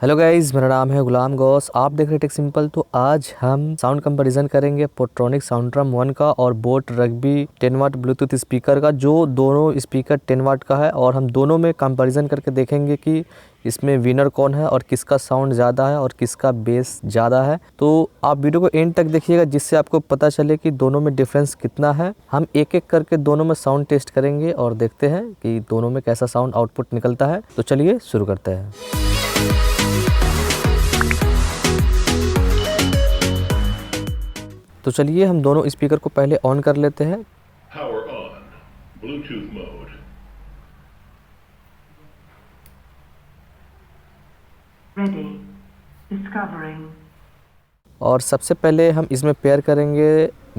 Hello guys, मेरा नाम है गुलाम गौस। आप देख रहे हैं टेक सिंपल। तो आज हम साउंड कंपैरिजन करेंगे पोट्रॉनिक साउंडड्रम 1 का और बोट रग्बी 10 वाट ब्लूटूथ स्पीकर का, जो दोनों स्पीकर 10 वाट का है। और हम दोनों में कंपैरिजन करके देखेंगे कि इसमें विनर कौन है और किसका साउंड ज़्यादा है और किसका बेस ज़्यादा है। तो आप वीडियो को एंड तक देखिएगा, जिससे आपको पता चले कि दोनों में डिफरेंस कितना है। हम एक एक करके दोनों में साउंड टेस्ट करेंगे और देखते हैं कि दोनों में कैसा साउंड आउटपुट निकलता है। तो चलिए शुरू करते हैं। तो चलिए हम दोनों स्पीकर को पहले ऑन कर लेते हैं। Power on. Bluetooth mode. Ready. Discovering. और सबसे पहले हम इसमें पेयर करेंगे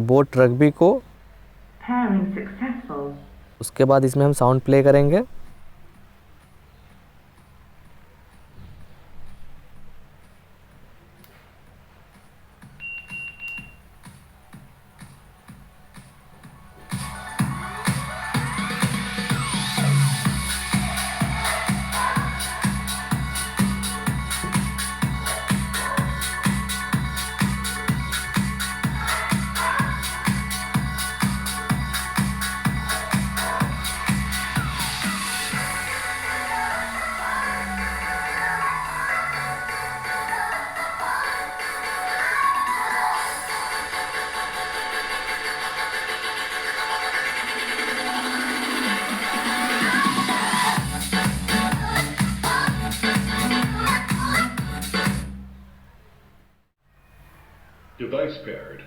बोट रग्बी को। Pairing successful. उसके बाद इसमें हम साउंड प्ले करेंगे। Device paired.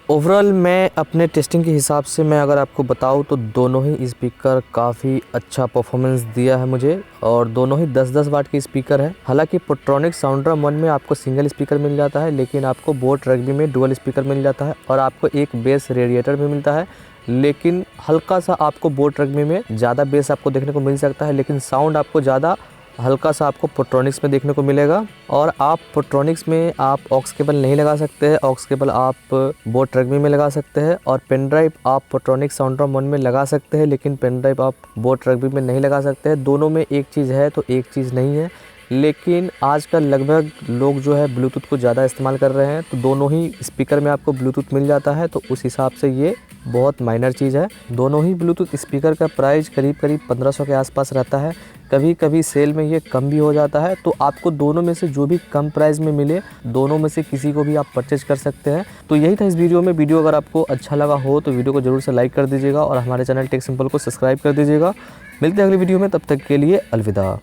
ओवरऑल मैं अपने टेस्टिंग के हिसाब से मैं अगर आपको बताऊं तो दोनों ही स्पीकर काफ़ी अच्छा परफॉर्मेंस दिया है मुझे, और दोनों ही 10-10 वाट के स्पीकर है। हालांकि पोट्रॉनिक साउंडड्रम 1 में आपको सिंगल स्पीकर मिल जाता है, लेकिन आपको बोट रग्बी में डुअल स्पीकर मिल जाता है और आपको एक बेस रेडिएटर भी मिलता है। लेकिन हल्का सा आपको बोट रग्बी में ज़्यादा बेस आपको देखने को मिल सकता है, लेकिन साउंड आपको ज़्यादा हल्का सा आपको पोट्रॉनिक्स में देखने को मिलेगा। और आप पोट्रॉनिक्स में आप ऑक्स केबल नहीं लगा सकते हैं, ऑक्स केबल आप बोट रग्बी में लगा सकते हैं, और पेन ड्राइव आप पोट्रॉनिक साउंडड्रम 1 में लगा सकते हैं, लेकिन पेन ड्राइव आप बोट रग्बी में नहीं लगा सकते हैं। दोनों में एक चीज़ है तो एक चीज़ नहीं है। लेकिन आजकल लगभग लोग जो है ब्लूटूथ को ज़्यादा इस्तेमाल कर रहे हैं, तो दोनों ही स्पीकर में आपको ब्लूटूथ मिल जाता है, तो उस हिसाब से ये बहुत माइनर चीज़ है। दोनों ही ब्लूटूथ स्पीकर का प्राइस करीब 1500 के आसपास रहता है, कभी कभी सेल में ये कम भी हो जाता है। तो आपको दोनों में से जो भी कम प्राइस में मिले, दोनों में से किसी को भी आप परचेज कर सकते हैं। तो यही था इस वीडियो में। वीडियो अगर आपको अच्छा लगा हो तो वीडियो को ज़रूर से लाइक कर दीजिएगा और हमारे चैनल टेक सिंपल को सब्सक्राइब कर दीजिएगा। मिलते हैं अगली वीडियो में, तब तक के लिए अलविदा।